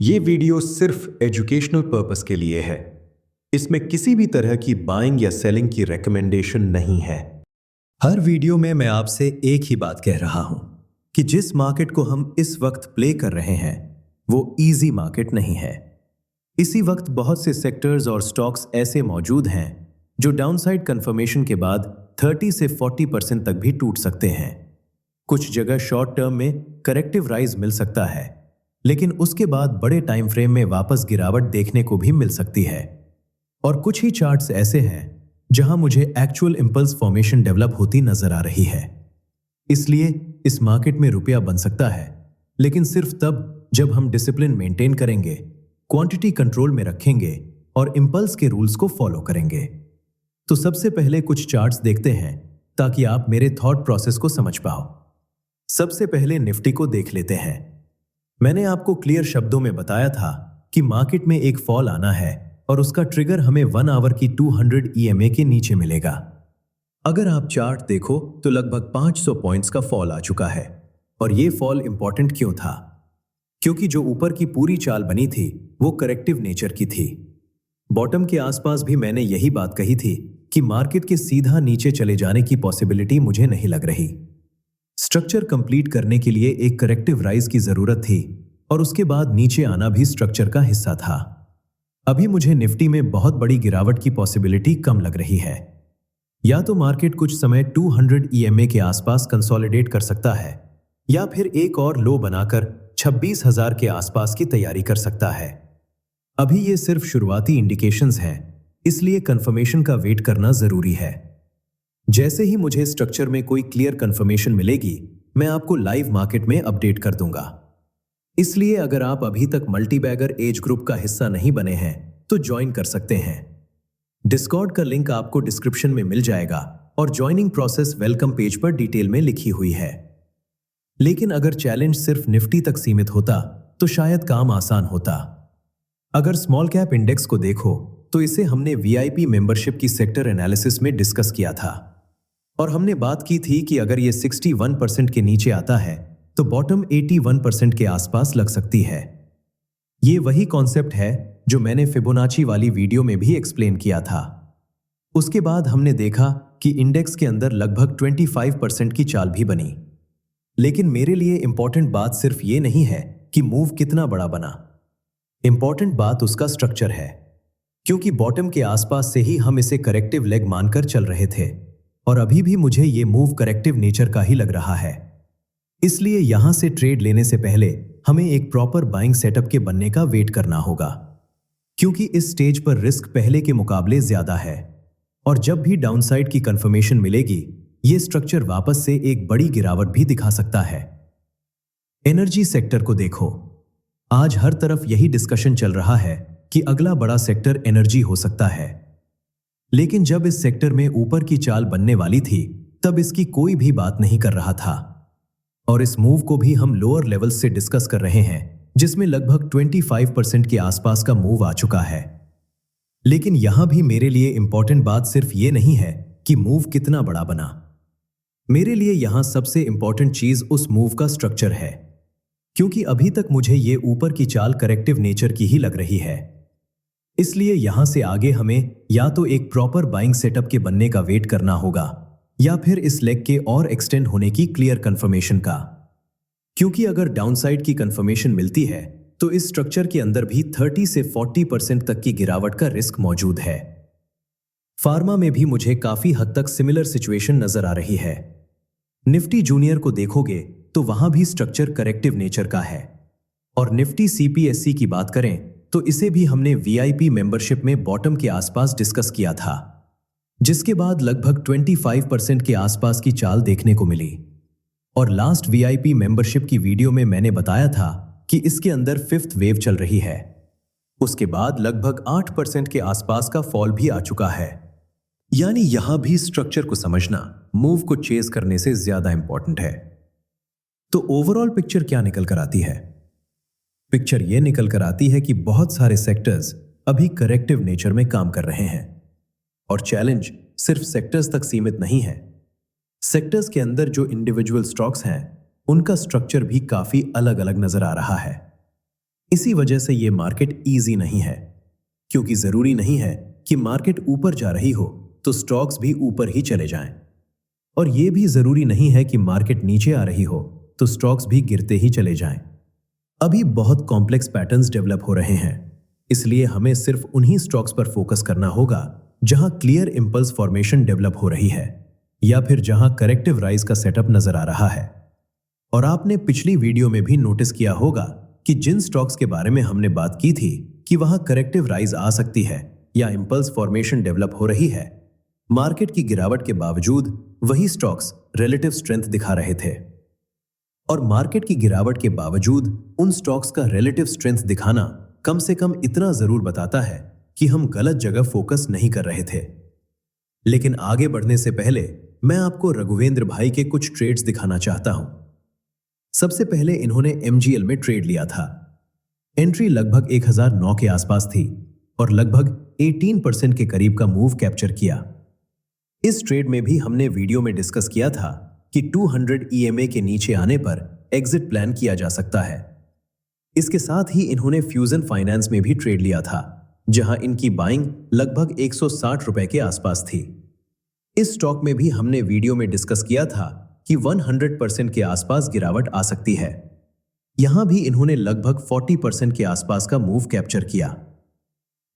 ये वीडियो सिर्फ educational purpose के लिए है। इसमें किसी भी तरह की बाइंग या सेलिंग की रिकमेंडेशन नहीं है। हर वीडियो में मैं आपसे एक ही बात कह रहा हूं कि जिस मार्केट को हम इस वक्त प्ले कर रहे हैं वो इजी मार्केट नहीं है। इसी वक्त बहुत से सेक्टर्स और स्टॉक्स ऐसे मौजूद हैं जो डाउनसाइड कंफर्मेशन के बाद 30 से 40% तक भी टूट सकते हैं। कुछ जगह शॉर्ट टर्म में करेक्टिव राइज मिल सकता है, लेकिन उसके बाद बड़े टाइम फ्रेम में वापस गिरावट देखने को भी मिल सकती है। और कुछ ही चार्ट्स ऐसे हैं जहां मुझे एक्चुअल इंपल्स फॉर्मेशन डेवलप होती नजर आ रही है। इसलिए इस मार्केट में रुपया बन सकता है, लेकिन सिर्फ तब जब हम डिसिप्लिन मेंटेन करेंगे, क्वांटिटी कंट्रोल में रखेंगे और इंपल्स के रूल्स को फॉलो करेंगे। तो सबसे पहले कुछ चार्ट्स देखते हैं ताकि आप मेरे थॉट प्रोसेस को समझ पाओ। सबसे पहले निफ्टी को देख लेते हैं। मैंने आपको क्लियर शब्दों में बताया था कि मार्केट में एक फॉल आना है और उसका ट्रिगर हमें 1 आवर की 200 EMA के नीचे मिलेगा। अगर आप चार्ट देखो तो लगभग 500 पॉइंट्स का फॉल आ चुका है। और ये फॉल इंपॉर्टेंट क्यों था? क्योंकि जो ऊपर की पूरी चाल बनी थी वो करेक्टिव नेचर की थी। बॉटम के आसपास भी मैंने यही बात कही थी कि मार्केट के सीधा नीचे चले जाने की पॉसिबिलिटी मुझे नहीं लग रही। स्ट्रक्चर कंप्लीट करने के लिए एक करेक्टिव राइज की जरूरत थी और उसके बाद नीचे आना भी स्ट्रक्चर का हिस्सा था। अभी मुझे निफ्टी में बहुत बड़ी गिरावट की पॉसिबिलिटी कम लग रही है। या तो मार्केट कुछ समय 200 EMA के आसपास कंसोलिडेट कर सकता है या फिर एक और लो बनाकर 26,000 के आसपास की तैयारी कर सकता है। अभी ये सिर्फ शुरुआती इंडिकेशंस हैं, इसलिए कंफर्मेशन का वेट करना जरूरी है। जैसे ही मुझे स्ट्रक्चर में कोई क्लियर कंफर्मेशन मिलेगी, मैं आपको लाइव मार्केट में अपडेट कर दूंगा। इसलिए अगर आप अभी तक मल्टीबैगर एज ग्रुप का हिस्सा नहीं बने हैं तो ज्वाइन कर सकते हैं। डिस्कॉर्ड का लिंक आपको डिस्क्रिप्शन में मिल जाएगा और ज्वाइनिंग प्रोसेस वेलकम पेज पर डिटेल में लिखी हुई है। लेकिन अगर चैलेंज सिर्फ निफ्टी तक सीमित होता तो शायद काम आसान होता। अगर स्मॉल कैप इंडेक्स को देखो तो इसे हमने VIP मेंबरशिप की सेक्टर एनालिसिस में डिस्कस किया था और हमने बात की थी कि अगर ये 61% के नीचे आता है तो बॉटम 81% के आसपास लग सकती है। ये वही कॉन्सेप्ट है जो मैंने फिबोनाची वाली वीडियो में भी एक्सप्लेन किया था। उसके बाद हमने देखा कि इंडेक्स के अंदर लगभग 25% की चाल भी बनी। लेकिन मेरे लिए इंपॉर्टेंट बात सिर्फ ये नहीं है कि मूव कितना बड़ा बना। इंपॉर्टेंट बात उसका स्ट्रक्चर है, क्योंकि बॉटम के आसपास से ही हम इसे करेक्टिव लेग मानकर चल रहे थे और अभी भी मुझे ये मूव करेक्टिव नेचर का ही लग रहा है। इसलिए यहां से ट्रेड लेने से पहले हमें एक प्रॉपर बाइंग सेटअप के बनने का वेट करना होगा, क्योंकि इस स्टेज पर रिस्क पहले के मुकाबले ज्यादा है। और जब भी डाउनसाइड की कंफर्मेशन मिलेगी, ये स्ट्रक्चर वापस से एक बड़ी गिरावट भी दिखा सकता है। एनर्जी सेक्टर को देखो। आज हर तरफ यही डिस्कशन चल रहा है कि अगला बड़ा सेक्टर एनर्जी हो सकता है। लेकिन जब इस सेक्टर में ऊपर की चाल बनने वाली थी तब इसकी कोई भी बात नहीं कर रहा था। और इस मूव को भी हम लोअर लेवल से डिस्कस कर रहे हैं, जिसमें लगभग 25% के आसपास का मूव आ चुका है। लेकिन यहां भी मेरे लिए इंपॉर्टेंट बात सिर्फ ये नहीं है कि मूव कितना बड़ा बना। मेरे लिए यहां सबसे इंपॉर्टेंट चीज उस मूव का स्ट्रक्चर है, क्योंकि अभी तक मुझे ये ऊपर की चाल करेक्टिव नेचर की ही लग रही है। इसलिए यहां से आगे हमें या तो एक प्रॉपर बाइंग सेटअप के बनने का वेट करना होगा या फिर इस लेग के और एक्सटेंड होने की क्लियर कंफर्मेशन का। क्योंकि अगर डाउनसाइड की कंफर्मेशन मिलती है तो इस स्ट्रक्चर के अंदर भी 30 से 40% तक की गिरावट का रिस्क मौजूद है। फार्मा में भी मुझे काफी हद तक सिमिलर सिचुएशन नजर आ रही है। निफ्टी जूनियर को देखोगे तो वहां भी स्ट्रक्चर करेक्टिव नेचर का है। और निफ्टी CPSE की बात करें तो इसे भी हमने VIP मेंबरशिप में बॉटम के आसपास डिस्कस किया था, जिसके बाद लगभग 25% के आसपास की चाल देखने को मिली। और लास्ट VIP मेंबरशिप की वीडियो में मैंने बताया था कि इसके अंदर 5th वेव चल रही है। उसके बाद लगभग 8% के आसपास का फॉल भी आ चुका है। यानी यहां भी स्ट्रक्चर को समझना मूव को चेज करने से ज्यादा इंपॉर्टेंट है। तो ओवरऑल पिक्चर क्या निकल कर आती है? पिक्चर यह निकल कर आती है कि बहुत सारे सेक्टर्स अभी करेक्टिव नेचर में काम कर रहे हैं और चैलेंज सिर्फ सेक्टर्स तक सीमित नहीं है। सेक्टर्स के अंदर जो इंडिविजुअल स्टॉक्स हैं उनका स्ट्रक्चर भी काफी अलग अलग नजर आ रहा है। इसी वजह से ये मार्केट इजी नहीं है, क्योंकि जरूरी नहीं है कि मार्केट ऊपर जा रही हो तो स्टॉक्स भी ऊपर ही चले जाएं, और यह भी जरूरी नहीं है कि मार्केट नीचे आ रही हो तो स्टॉक्स भी गिरते ही चले जाएं। अभी बहुत कॉम्प्लेक्स पैटर्न्स डेवलप हो रहे हैं, इसलिए हमें सिर्फ उन्हीं स्टॉक्स पर फोकस करना होगा जहां क्लियर इंपल्स फॉर्मेशन डेवलप हो रही है या फिर जहां करेक्टिव राइज का सेटअप नजर आ रहा है। और आपने पिछली वीडियो में भी नोटिस किया होगा कि जिन स्टॉक्स के बारे में हमने बात की थी कि वहां करेक्टिव राइज आ सकती है या इंपल्स फॉर्मेशन डेवलप हो रही है, मार्केट की गिरावट के बावजूद वही स्टॉक्स रिलेटिव स्ट्रेंथ दिखा रहे थे। और मार्केट की गिरावट के बावजूद उन स्टॉक्स का रिलेटिव स्ट्रेंथ दिखाना कम से कम इतना जरूर बताता है कि हम गलत जगह फोकस नहीं कर रहे थे। लेकिन आगे बढ़ने से पहले मैं आपको रघुवेंद्र भाई के कुछ ट्रेड्स दिखाना चाहता हूं। सबसे पहले इन्होंने एमजीएल में ट्रेड लिया था। एंट्री लगभग 1009 के आसपास थी और लगभग 18% के करीब का मूव कैप्चर किया। इस ट्रेड में भी हमने वीडियो में डिस्कस किया था कि 200 EMA के नीचे आने पर एग्जिट प्लान किया जा सकता है। इसके साथ ही इन्होंने फ्यूजन फाइनेंस में भी ट्रेड लिया था, जहां इनकी बाइंग लगभग 160 रुपए के आसपास थी। इस स्टॉक में भी हमने वीडियो में डिस्कस किया था कि 100% के आसपास गिरावट आ सकती है। यहां भी इन्होंने लगभग 40% के आसपास का मूव कैप्चर किया।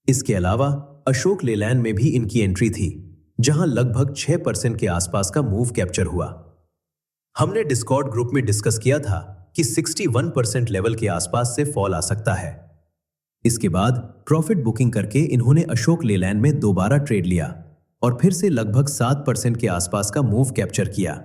इसके अलावा अशोक लेलैंड में भी इनकी एंट्री थी, जहां लगभग 6% के आसपास का मूव कैप्चर हुआ। हमने डिस्कॉर्ड ग्रुप में डिस्कस किया था कि 61% लेवल के आसपास से फॉल आ सकता है। इसके बाद प्रॉफिट बुकिंग करके इन्होंने अशोक लेलैंड में दोबारा ट्रेड लिया और फिर से लगभग 7% के आसपास का मूव कैप्चर किया।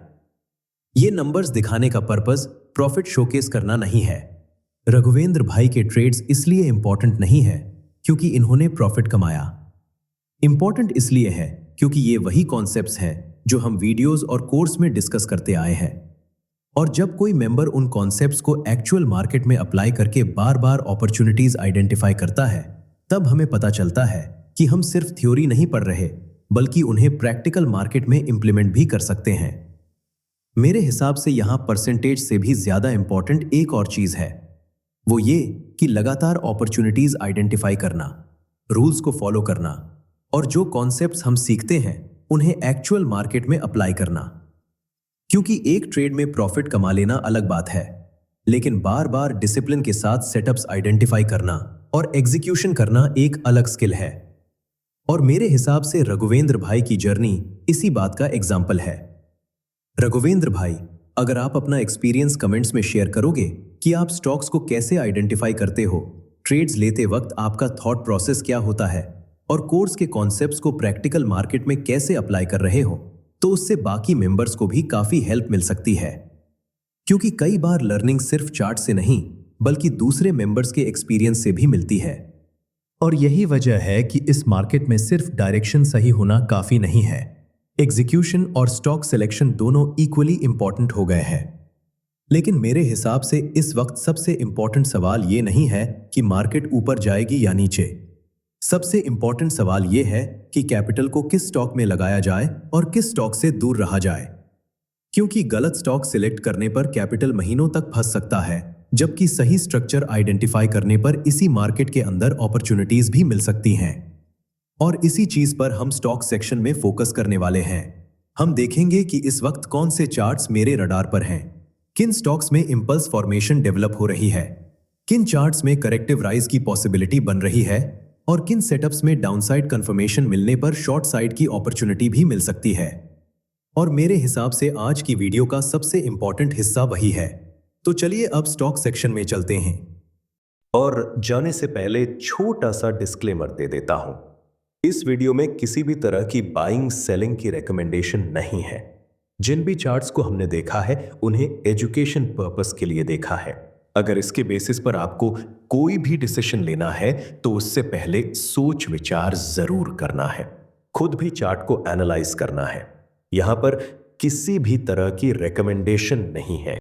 ये नंबर्स दिखाने का पर्पस प्रॉफिट शोकेस करना नहीं है। रघुवेंद्र भाई के ट्रेड्स इसलिए इंपॉर्टेंट नहीं है क्योंकि इन्होंने प्रॉफिट कमाया। इंपॉर्टेंट इसलिए है क्योंकि ये वही कॉन्सेप्ट्स हैं जो हम वीडियोस और कोर्स में डिस्कस करते आए हैं। और जब कोई मेंबर उन कॉन्सेप्ट्स को एक्चुअल मार्केट में अप्लाई करके बार बार अपॉर्चुनिटीज आइडेंटिफाई करता है, तब हमें पता चलता है कि हम सिर्फ थ्योरी नहीं पढ़ रहे, बल्कि उन्हें प्रैक्टिकल मार्केट में इंप्लीमेंट भी कर सकते हैं। मेरे हिसाब से यहां परसेंटेज से भी ज्यादा इंपॉर्टेंट एक और चीज है, वो ये कि लगातार अपॉर्चुनिटीज आइडेंटिफाई करना, रूल्स को फॉलो करना और जो कॉन्सेप्ट्स हम सीखते हैं उन्हें एक्चुअल मार्केट में अप्लाई करना। क्योंकि एक ट्रेड में प्रॉफिट कमा लेना अलग बात है, लेकिन बार बार डिसिप्लिन के साथ सेटअप्स आइडेंटिफाई करना और एग्जीक्यूशन करना एक अलग स्किल है। और मेरे हिसाब से रघुवेंद्र भाई की जर्नी इसी बात का एग्जाम्पल है। रघुवेंद्र भाई, अगर आप अपना एक्सपीरियंस कमेंट्स में शेयर करोगे कि आप स्टॉक्स को कैसे आइडेंटिफाई करते हो, ट्रेड्स लेते वक्त आपका थॉट प्रोसेस क्या होता है और कोर्स के कॉन्सेप्ट्स को प्रैक्टिकल मार्केट में कैसे अप्लाई कर रहे हो, तो उससे बाकी मेंबर्स को भी काफी हेल्प मिल सकती है। क्योंकि कई बार लर्निंग सिर्फ चार्ट से नहीं बल्कि दूसरे मेंबर्स के एक्सपीरियंस से भी मिलती है। और यही वजह है कि इस मार्केट में सिर्फ डायरेक्शन सही होना काफी नहीं है, एग्जीक्यूशन और स्टॉक सिलेक्शन दोनों इक्वली इंपॉर्टेंट हो गए हैं। लेकिन मेरे हिसाब से इस वक्त सबसे इंपॉर्टेंट सवाल ये नहीं है कि मार्केट ऊपर जाएगी या नीचे। सबसे इंपॉर्टेंट सवाल यह है कि कैपिटल को किस स्टॉक में लगाया जाए और किस स्टॉक से दूर रहा जाए। क्योंकि गलत स्टॉक सिलेक्ट करने पर कैपिटल महीनों तक फंस सकता है, जबकि सही स्ट्रक्चर आइडेंटिफाई करने पर इसी मार्केट के अंदर अपॉर्चुनिटीज भी मिल सकती हैं। और इसी चीज पर हम स्टॉक सेक्शन में फोकस करने वाले हैं। हम देखेंगे कि इस वक्त कौन से चार्ट्स मेरे रडार पर हैं, किन स्टॉक्स में इंपल्स फॉर्मेशन डेवलप हो रही है, किन चार्ट्स में करेक्टिव राइज की पॉसिबिलिटी बन रही है और किन सेटअप्स में डाउनसाइड कंफर्मेशन मिलने पर शॉर्ट साइड की अपॉर्चुनिटी भी मिल सकती है। और मेरे हिसाब से आज की वीडियो का सबसे इंपॉर्टेंट हिस्सा वही है। तो चलिए अब स्टॉक सेक्शन में चलते हैं। और जाने से पहले छोटा सा डिस्क्लेमर दे देता हूं, इस वीडियो में किसी भी तरह की बाइंग सेलिंग की रिकमेंडेशन नहीं है। जिन भी चार्ट्स को हमने देखा है उन्हें एजुकेशन पर्पस के लिए देखा है। अगर इसके बेसिस पर आपको कोई भी डिसीजन लेना है तो उससे पहले सोच विचार जरूर करना है, खुद भी चार्ट को एनालाइज करना है। यहां पर किसी भी तरह की रिकमेंडेशन नहीं है।